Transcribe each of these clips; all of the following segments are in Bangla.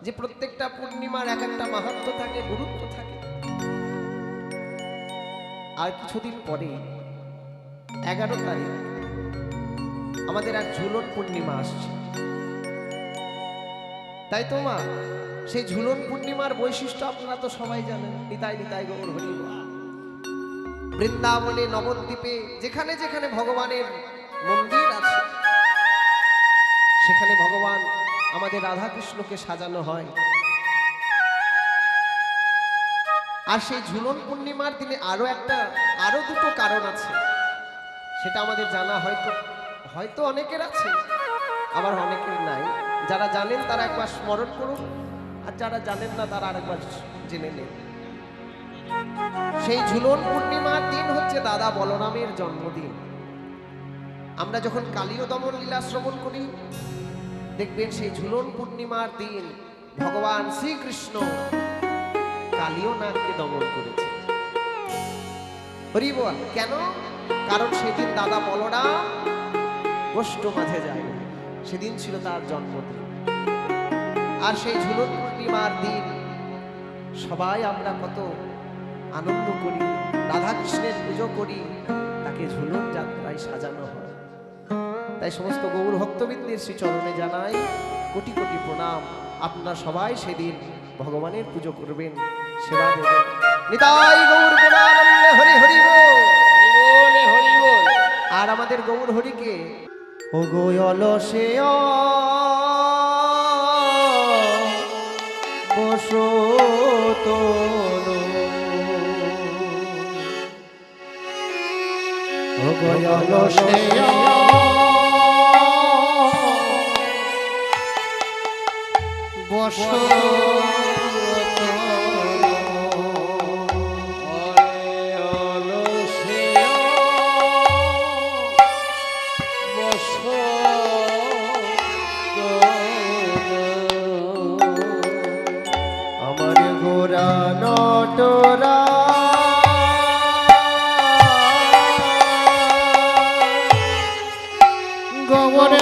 যে প্রত্যেকটা পূর্ণিমার এক একটা মাহাত্ম্য থাকে, গুরুত্ব থাকে। আর কিছুদিন পরে 11 তারিখ আমাদের এক ঝুলন পূর্ণিমা আসছে, তাই তো মা? সেই ঝুলন পূর্ণিমার বৈশিষ্ট্য আপনারা তো সবাই জানেন। নিতাই নিতাই গৌর হরি বল। বৃন্দাবনে, নবদ্বীপে যেখানে যেখানে ভগবানের মন্দির আছে, সেখানে ভগবান আমাদের রাধাকৃষ্ণকে সাজানো হয়। আর সেই ঝুলন পূর্ণিমার দিনে আরো দুটো কারণ আছে, সেটা আমাদের জানা হয়তো অনেকের আছে, আবার অনেকের নাই। যারা জানেন তারা একবার স্মরণ করুন, আর যারা জানেন না তারা আরেকবার জেনে নেন। সেই ঝুলন পূর্ণিমার দিন হচ্ছে দাদা বলরামের জন্মদিন। আমরা যখন কালীয় দমন লীলা শ্রবণ করি, দেখবেন সেই ঝুলন পূর্ণিমার দিন ভগবান শ্রীকৃষ্ণ কালীয় নাগকে দমন করেছে। হরি বল। কেন? কারণ সেদিন দাদা বলরাম গোষ্ঠ মাঝে যায়, সেদিন ছিল তার জন্মদিন। আর সেই ঝুলন পূর্ণিমার দিন সবাই আমরা কত আনন্দ করি, রাধাকৃষ্ণের পুজো করি, তাকে ঝুলন যাত্রায় সাজানো হয়। তাই সমস্ত গৌর ভক্তবৃন্দের শ্রী চরণে জানাই কোটি কোটি প্রণাম। আপনারা সবাই সেদিন ভগবানের পুজো করবেন, সেবা দেবেন। নিতাই গৌর প্রেমানন্দে হরি হরি বল, হরি বল। আর আমাদের গৌর হরিকে ও গোয়ল সে বসো তোলো, ও গোয়ল সে বসো আমার গোরা নটরা গোবর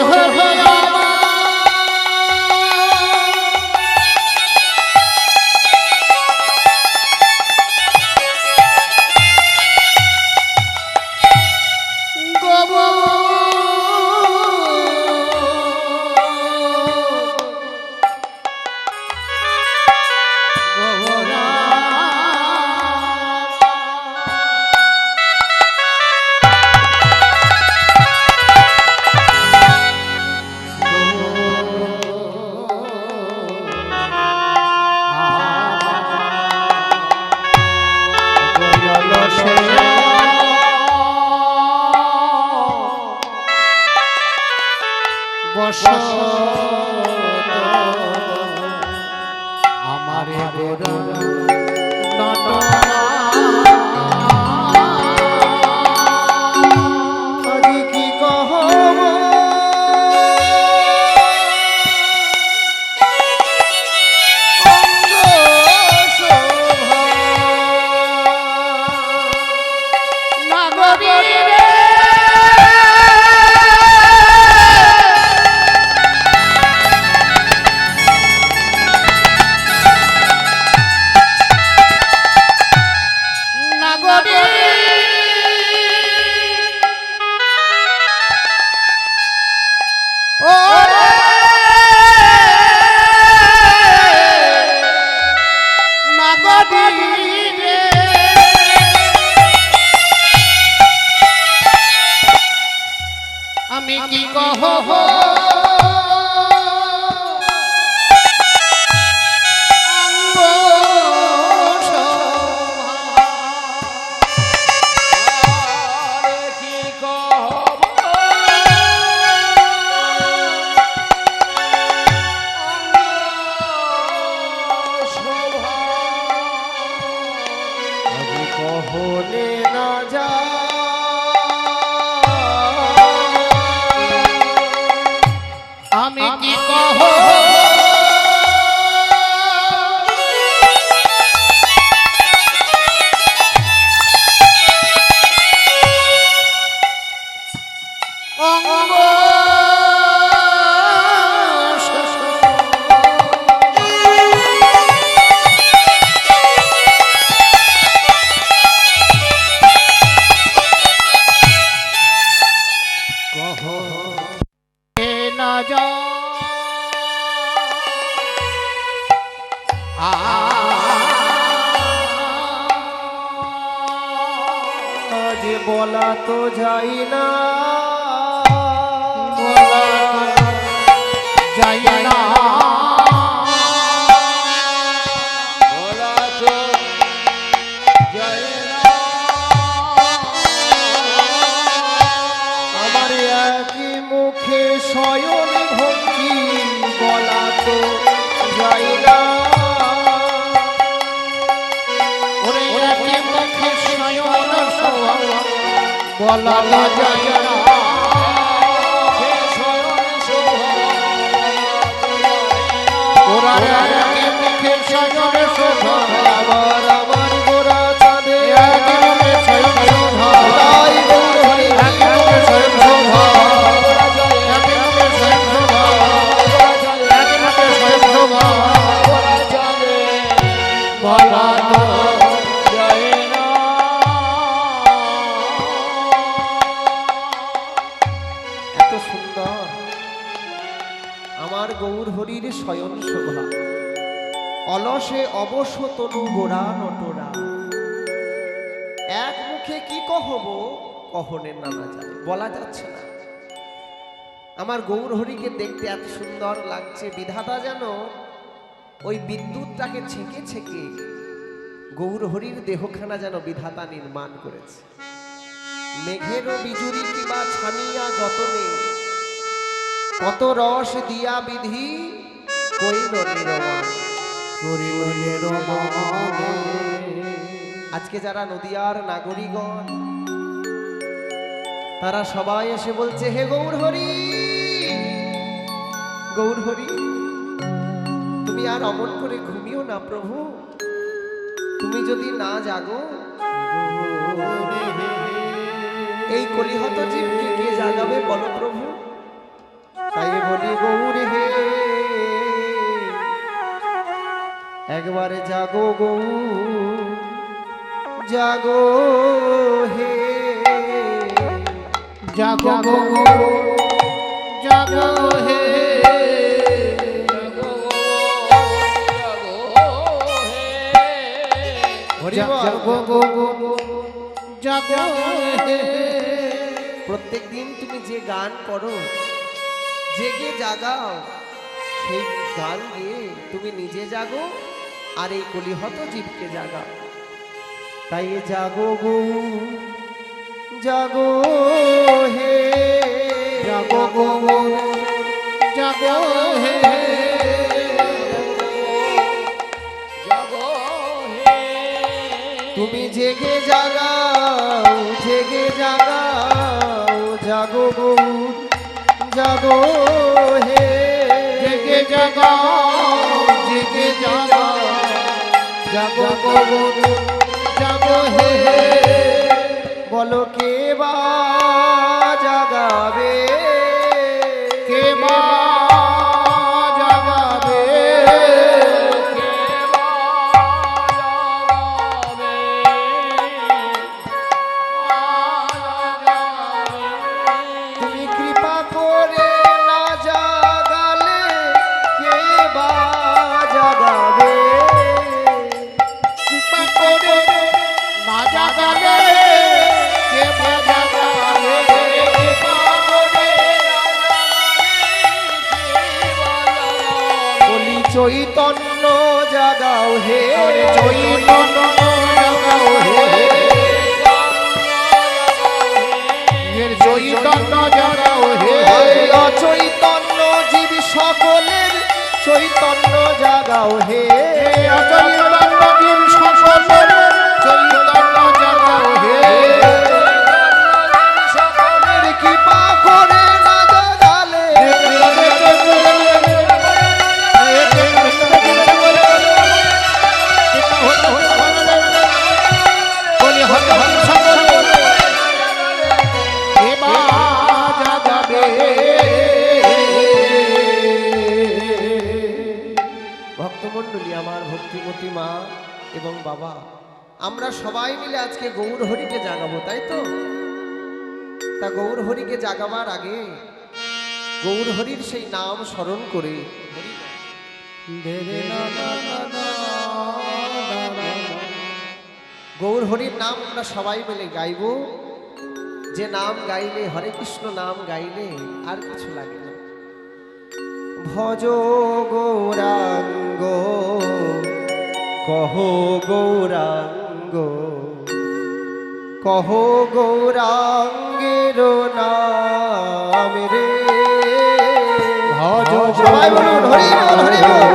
আমারে কি কহ আমি কি কহ কহলে না যা আমি কি কহ অঙ্গ আজ বলা তো যাই না, বলা যাই না, বলা তো যায় না। আমার একই মুখে শয়ন ভঙ্গি বলা তো যাই না, ওরে একই মুখে শয়ন শোভা বলা যায় না। ওরা একই মুখে শয়ন শোভা আবার আমার গোরা চাঁদে একই মুখে শয়ন শোভা লাই গৌর হরি একই মুখে শয়ন শোভা একই মুখে শয়ন শোভা একই মুখে শয়ন শোভা বলা তো যায় না। এত সুন্দর আমার গৌর হরির শয়ন শোভা, অলসে অবশ তনু গোড়া নটরা, এক মুখে কি কহব কহনে নানা যায়, বলা যাচ্ছে না। আমার গৌর হরিকে দেখতে এত সুন্দর লাগছে, বিধাতা যেন ওই বিদ্যুৎটাকে ছেঁকে ছেঁকে গৌর হরির দেহখানা যেন বিধাতা নির্মাণ করেছে। মেঘেরও বিজুরি কিবা ছানিয়া যতনে, কত রস দিয়া বিধি কইল নিরমান। আজকে যারা নদিয়ার নাগরিকগণ তারা সবাই এসে বলছে, হে গৌর হরি, গৌর হরি তুমি আর অমন করে ঘুমিও না প্রভু, তুমি যদি না জাগো এই কলিহত জীবকে কে জাগাবে বলো প্রভু। তাই বলি গৌর হে একবারে জাগো গৌর, জাগো হে জাগো গো জাগো হে জাগো গো জাগো হে। প্রত্যেক দিন তুমি যে গান করো, জেগে জাগাও, সেই গান গিয়ে তুমি নিজে জাগো আর এই কলিহত জীবকে জাগাও। তাই জাগো গো জাগো হে জাগো গো জাগো হে জাগো হে। তুমি জেগে জাগাও, জেগে জাগাও, জাগো গো জাগো হে জেগে জাগাও জেগে জাগাও জাগো গো জাগো হে। বলো কে বা জাগাবে, কে মা জাগাবে, কে মা জাগাবে, তুমি কৃপা করে না জাগালে কে বা জাগাবে, কৃপা করে না জাগালে কে মা জাগাবে, কৃপা করে না জাগালে কে মা জাগাবে। বলি চৈতন্য জাগাও হে, চৈতন্য জাগাও হে, চৈতন্য জাগাও হে। অচৈতন্য জীব সকলের চৈতন্য জাগাও হে, অচৈতন্য জীব সকলের চৈতন্য জাগাও হে। সকলের কৃপা করে না জাগালে ভক্তমণ্ডলী, আমার ভক্তিমতী মা এবং বাবা, আমরা সবাই মিলে আজকে গৌর হরিকে জাগাবো, তাই তো? তা গৌর হরিকে জাগাবার আগে গৌর হরির সেই নাম স্মরণ করে গৌর হরির নাম আমরা সবাই মিলে গাইব, যে নাম গাইলে, হরে কৃষ্ণ নাম গাইলে আর কিছু লাগে না। ভজ গৌরাঙ্গ কহ গৌরাঙ্গ, কহ গৌরাঙ্গের নাম রে। ভজ সবাই বলুন হরি বল, হরি বল।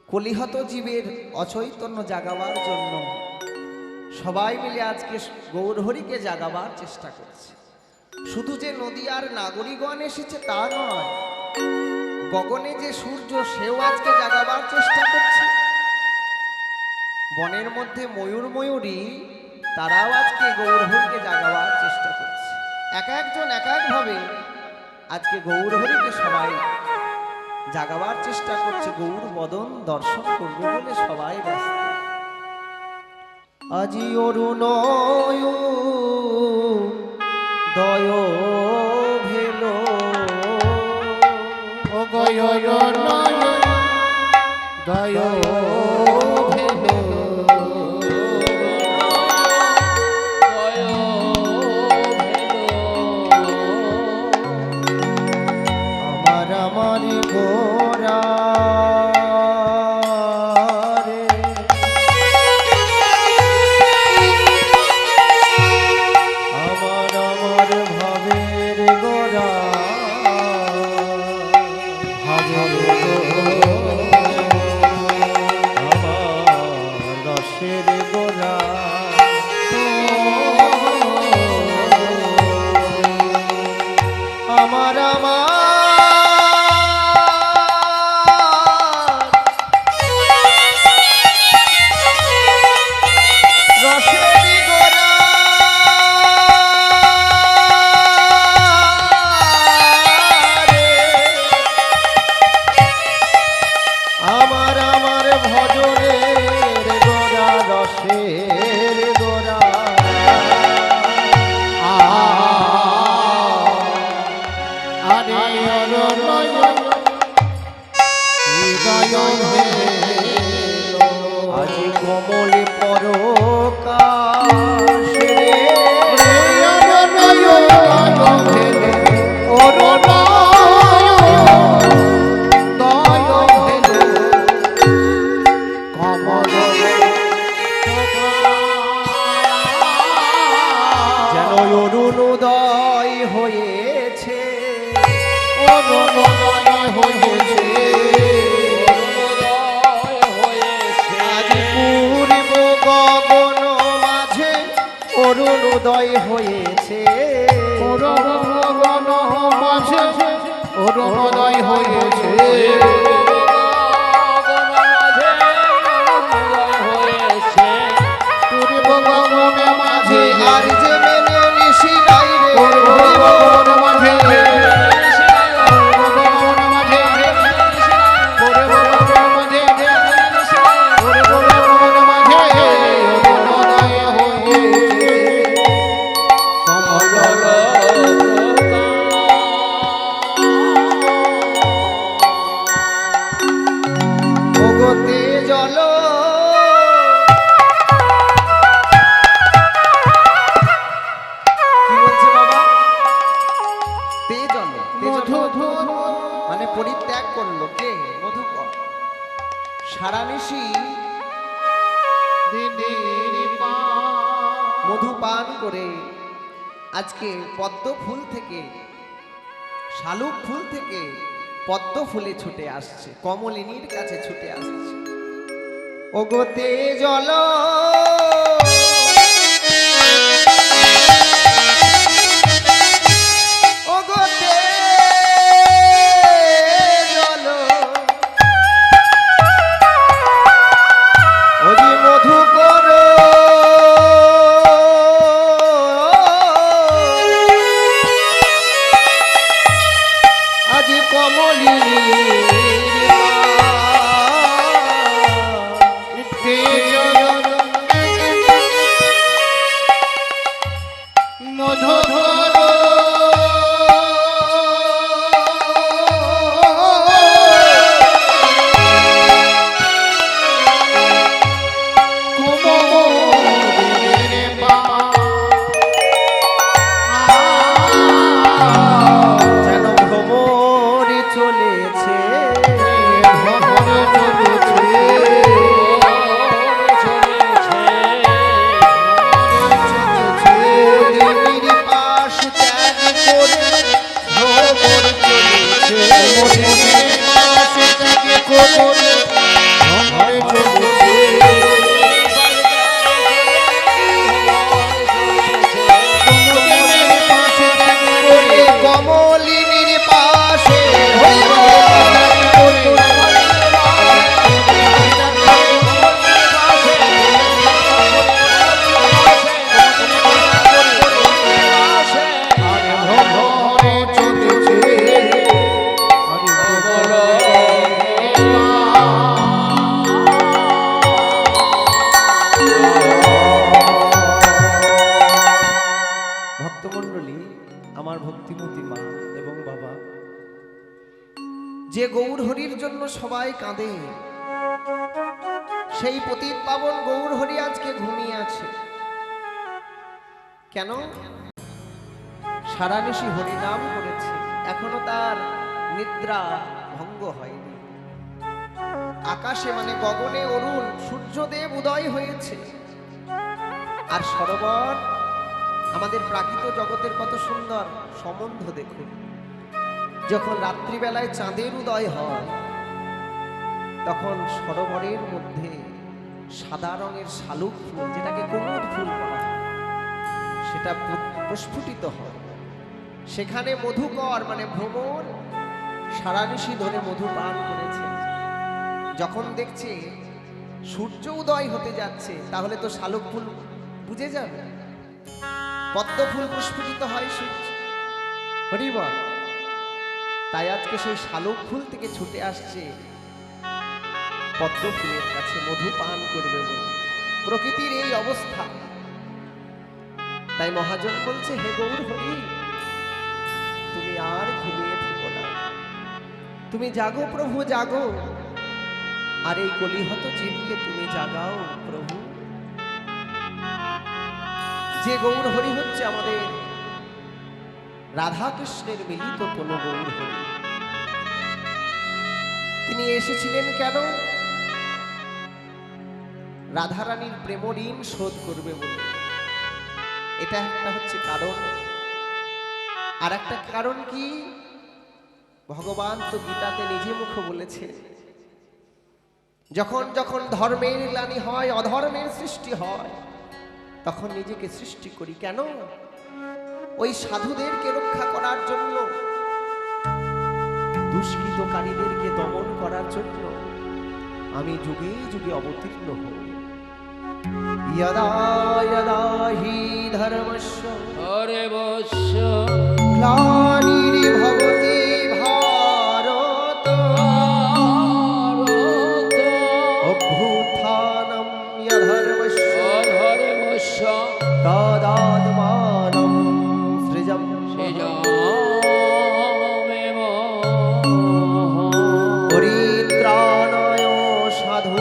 কলিহত জীবের অচৈতন্য জাগাবার জন্য সবাই মিলে আজকে গৌরহরিকে জাগাবার চেষ্টা করছে। শুধু যে নদীয়ার নাগরিকগণ এসেছে তা নয়, গগনে যে সূর্য সেও আজকে জাগাবার চেষ্টা করছে। বনের মধ্যে ময়ূর ময়ূরী তারাও আজকে গৌরহরিকে জাগাবার চেষ্টা করছে। এক একজন এক একভাবে আজকে গৌরহরিকে সবাই জাগাবার চেষ্টা করছে, গৌর বদন দর্শন করবে বলে সবাই ব্যস্ত। আজি অরুণয় দয় ভেল দয় আমার ভাবের আমার আমার রসেরি গোরা রে। আমার আমার ভজনের গোরা রসের গোরা আরে অরণ্য হৃদয় আজ কমলে পরকাশ রে। যেন অরুণোদয় হয়েছে আজ পূর্ব গগন মাঝে অরুণোদয় হয়েছে অরুণোদয় হয়েছে পূর্ব গগনে মাঝে আর যে মেনে ঋষি নাই রে পূর্ব গগন মাঝে পূর্ব গগন মাঝে পূর্ব গগন মাঝে পূর্ব গগন মাঝে অরুণোদয় হয়েছে ভগতে জল কি বলছে বাবা? তে জল মানে পরিত্যাগ করলো কে? মধুকর। সারা নিশি মধু পান করে আজকে পদ্ম ফুল থেকে শালুক ফুল থেকে পদ্ম ফুলে ছুটে আসছে, কমলিনীর কাছে ছুটে আসছে। ওগোতে জল ওগোতে জল ওজি মধু করো আজ কমলিনীর যেন ভ্রমরে চলেছে মলিনীর পাশ ত্যাগ করে ভ্রমর চলেছে মলিনীর পাশ ত্যাগ করে কমলিনীর পাশে ভক্তমণ্ডলী, আমার ভক্তিমতী মা এবং বাবা, যে গৌর হরির জন্য সবাই কাঁদে, সেই পতিত পাবন গৌর হরি আজকে ঘুমিয়ে আছে। কেন? সারা নিশি হরিনাম করেছে, এখনো তার নিদ্রা ভঙ্গ হয়নি। আকাশে মানে গগনে অরুণ সূর্যদেব উদয় হয়েছে, আর সরোবর আমাদের প্রাকৃত জগতের কত সুন্দর সম্বন্ধ দেখুন। যখন রাত্রিবেলায় চাঁদের উদয় হয় তখন সরোবরের মধ্যে সাদা রঙের শালুক ফুল, যেটাকে কুমুদ ফুল বলা হয়, সেটা প্রস্ফুটিত হয়। সেখানে মধুকর মানে ভ্রমর সারানিশি ধরে মধু পান করেছে। যখন দেখছে সূর্য উদয় হতে যাচ্ছে, তাহলে তো শালুক ফুল বুঝে যাবে, পদ্ম ফুল পুষ্পিত হয় সূর্য, হরি বল। তাই আজকে সেই শালুক ফুল থেকে ছুটে আসছে পদ্ম ফুলের কাছে মধু পান করবে বলে। প্রকৃতির এই অবস্থা। তাই মহাজন বলছে, হে গৌর হরি, তুমি আর ঘুমিয়ে থেকো না, তুমি জাগো প্রভু জাগো, আর এই কলিহত জীবকে তুমি জাগাও প্রভু। যে গৌর হরি হচ্ছে আমাদের রাধা কৃষ্ণের মিলিত কোন গৌর হরি। তিনি এসেছিলেন কেন? রাধারানীর প্রেম ঋণ শোধ করবে বলে। এটা একটা হচ্ছে কারণ। আর একটা কারণ কি? ভগবান তো গীতাতে নিজে মুখে বলেছে, যখন যখন ধর্মের গ্লানি হয়, অধর্মের সৃষ্টি হয়, তখন নিজেকে সৃষ্টি করি কেন? ওই সাধুদেরকে রক্ষা করার জন্য, দুষ্কৃতকারীদেরকে দমন করার জন্য আমি যুগে যুগে অবতীর্ণ হই। यदा यदा हि धर्मस्य ग्लानिर्भवति भारत अभ्युत्थानं यधर्मस्य तदात्मानं सृजाम्यहम् परित्राणाय साधु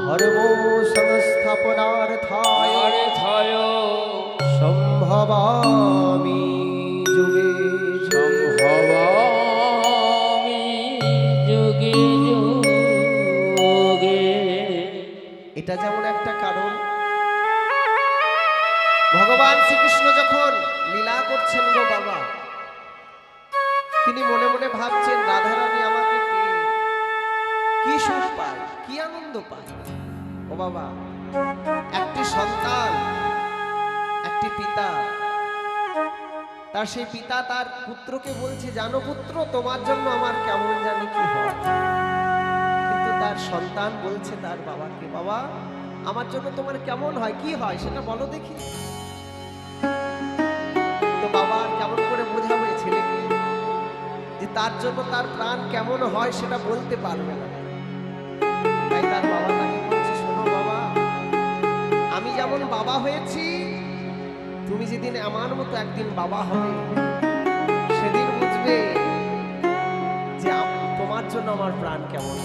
धर्मो संस्थापनार्थाय संभवामि जुगे এটা যেমন একটা কারণ। ভগবান শ্রীকৃষ্ণ যখন লীলা করছেন গো বাবা, তিনি মনে মনে ভাবছেন রাধারানী আমাকে পেয়ে কি সুখ পায়, কি আনন্দ পায়। ও বাবা, একটি সন্তান, একটি পিতা, তার সেই পিতা তার পুত্রকে বলছে, জানো পুত্র, তোমার জন্য আমার কেমন জানি কি হয়। কিন্তু তার সন্তান বলছে তার বাবাকে, বাবা আমার জন্য তোমার কেমন হয়, কি হয় সেটা বলো দেখি। তো বাবা আর কেমন করে বোঝাবে ছেলেকে যে তার জন্য তার প্রাণ কেমন হয় সেটা বলতে পারবে না। তাই তার বাবা তাকে বলছে, শোনো বাবা, আমি যেমন বাবা হয়েছি, তুমি যেদিন আমার মতো একদিন বাবা হবে, সেদিন বুঝবে যে তোমার জন্য আমার প্রাণ কেমন।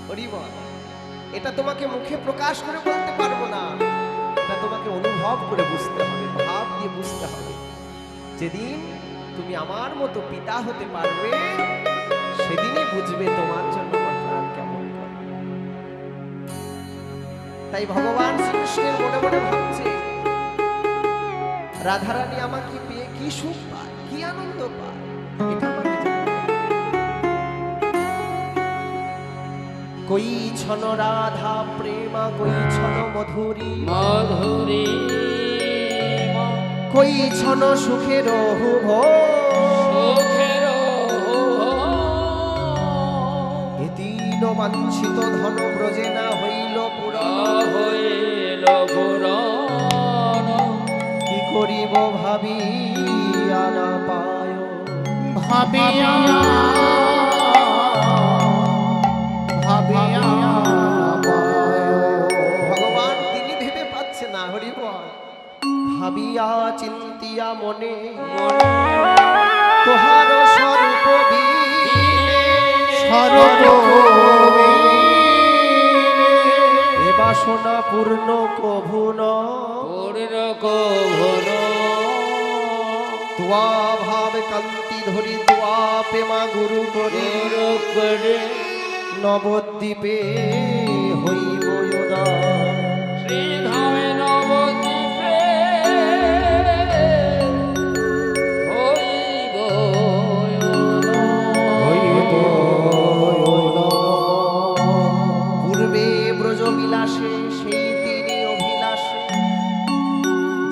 হরি বল। এটা তোমাকে মুখে প্রকাশ করে বলতে পারবো না, এটা তোমাকে অনুভব করে বুঝতে হবে, ভাব দিয়ে বুঝতে হবে। যেদিন তুমি আমার মতো পিতা হতে পারবে, সেদিনই বুঝবে তোমার জন্য আমার প্রাণ কেমন করে। তাই ভগবান শ্রীকৃষ্ণের মনে মনে ভাবছে, রাধারানী আমাকে পেয়ে কি সুখ পায়, কি আনন্দ পায়, এটা আমাকে জানতে হবে। কই ছন রাধা প্রেমা, কই ছন মধুরী মধুরী কই ছন সুখের হুভ, এদিন বাঞ্ছিত ধন ব্রজে না হইল পুরাণ, কি করিব ভাবিয়া না পায়, ভাবিয়া ভগবান তিনি ভেবে পাচ্ছে না। হরি বল। ভাবিয়া চিন্তিয়া মনে তোহার স্বরূপ এ বাসনা পূর্ণ কভুন, তোয়া ভাব কান্তি ধরি, তোয়া প্রেমা গুরু করে, নবদ্বীপে হইব উদার। শ্রীধামে নবদ্বীপে হইব পূর্বে বিলাসে সেই তিনি অভিলাষে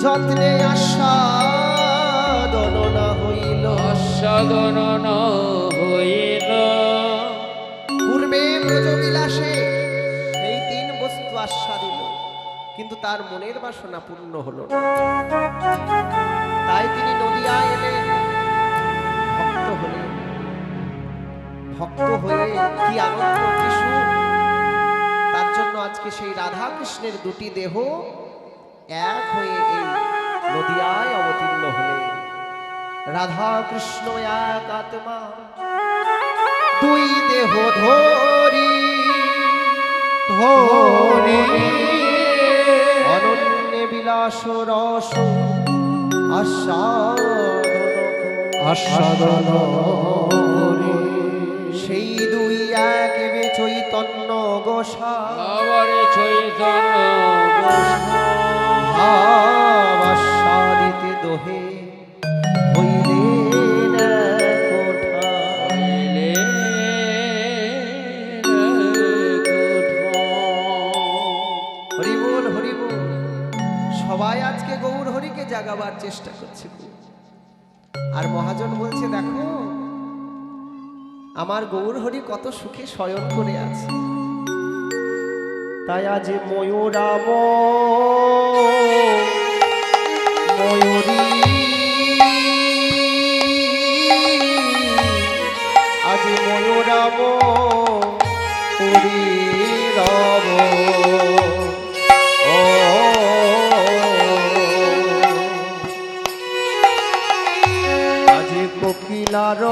যত্নে আস্বাদন না হইল আস্বাদন না হইল। পূর্বে ব্রজবিলাসে এই তিন বস্তু আস্বাদিল, কিন্তু তার মনের বাসনা পূর্ণ হলো না। তাই তিনি নদিয়ায় এলেন, ভক্ত হলেন। ভক্ত হয়ে কি আনন্দ, কি সুখ! তার জন্য আজকে সেই রাধা কৃষ্ণের দুটি দেহ এক হয়ে এই নদিয়ায় অবতীর্ণ হলেন। রাধা কৃষ্ণ এক আত্মা, দুই দেহ ধরি ধরি অনন্য বিলাস রস আস্বাদন করি। সেই দুই এক চৈতন্য গোসাই আবার চৈতন্য ভাব আস্বাদিতে দোহে হইলেন এক কোঠা। হরি বল, হরি বল। সবাই আজকে গৌর হরিকে জাগাবার চেষ্টা করছে, আর মহাজন বলছে দেখো আমার গৌর হরি কত সুখে শয়ন করে আছে। তাই আজ ময়ূরাম ময়ূরী আজ ময়ূরাম পুরী রব ও আজ কোকিলার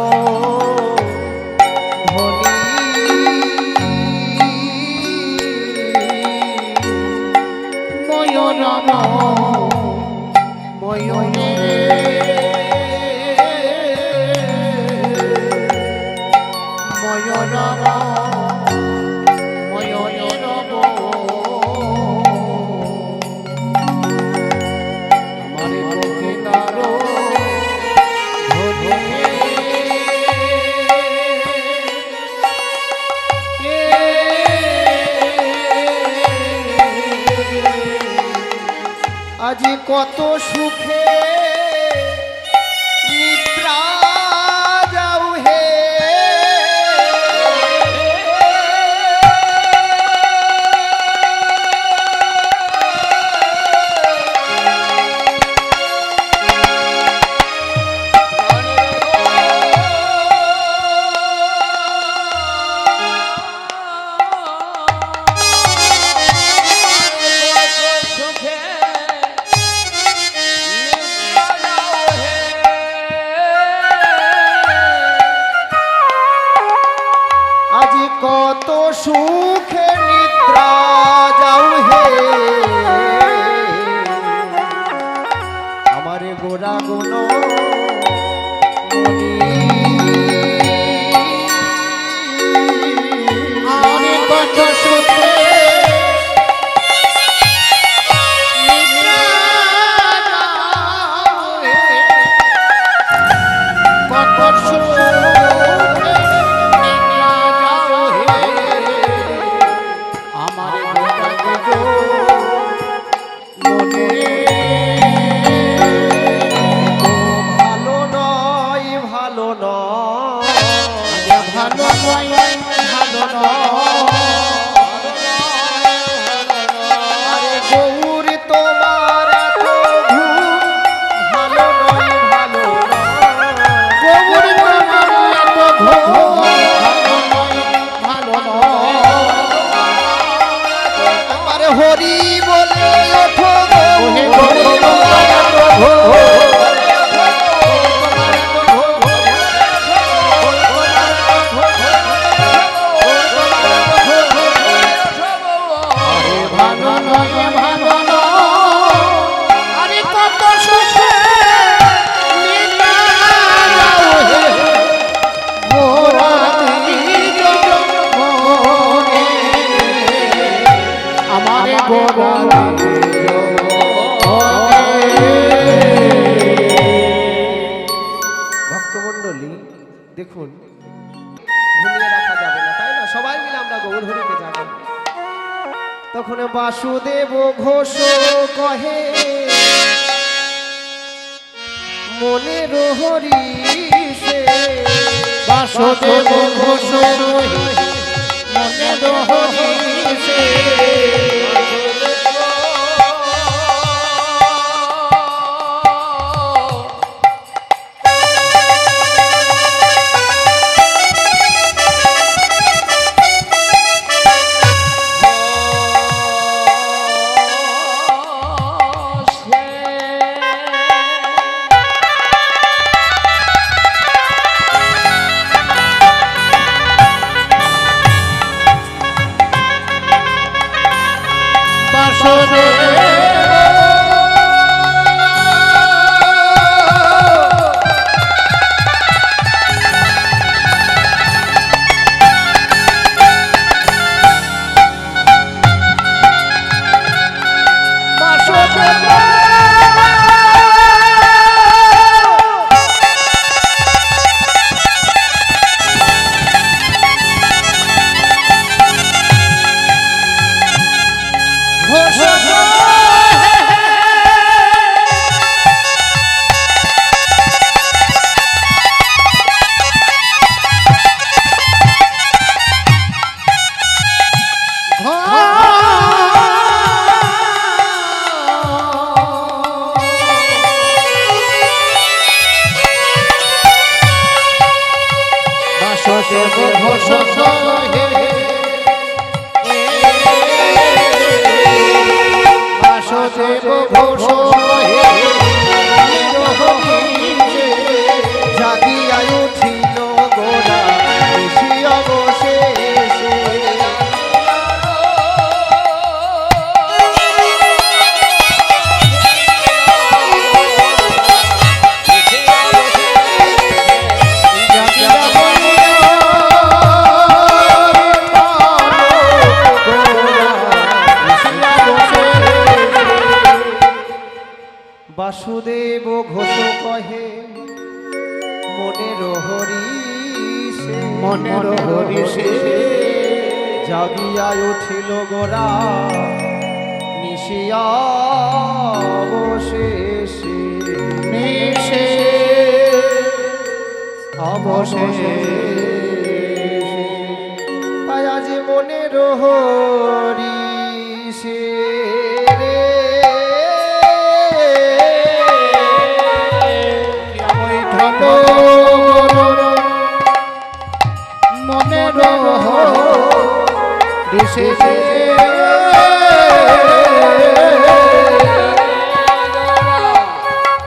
ময়ূরম ময়ূরে ময়ূরম ময়ূরে রব আমার কোকিলার আজ কত সুখে নিদ্রা যাও হে কত সুখে নিদ্রা যাও হে আমার গোরা গুণ আমি কত সুখে কত সুখে হরি বলে ওঠো ভক্তমণ্ডলী দেখুন, ঘুমিয়ে রাখা যাবে না, তাই না? সবাই মিলে আমরা গৌর হরিকে জাগাবো। তখন তখন বাসুদেব ঘোষ কহে মনের হরিষে বাসুদেব ঘোষ মনে হরিষে জাগিয়া উঠিল গোরা ঋষি অবশেষে বাসুদেব ঘোষ কহে মনের হরিষে মনের হরিষে জাগিয়া উঠিল গোরা নিশিয়া অবশেষে নিশে অবশেষে তাই আজ মনের হরিষে রে মনের হরিষে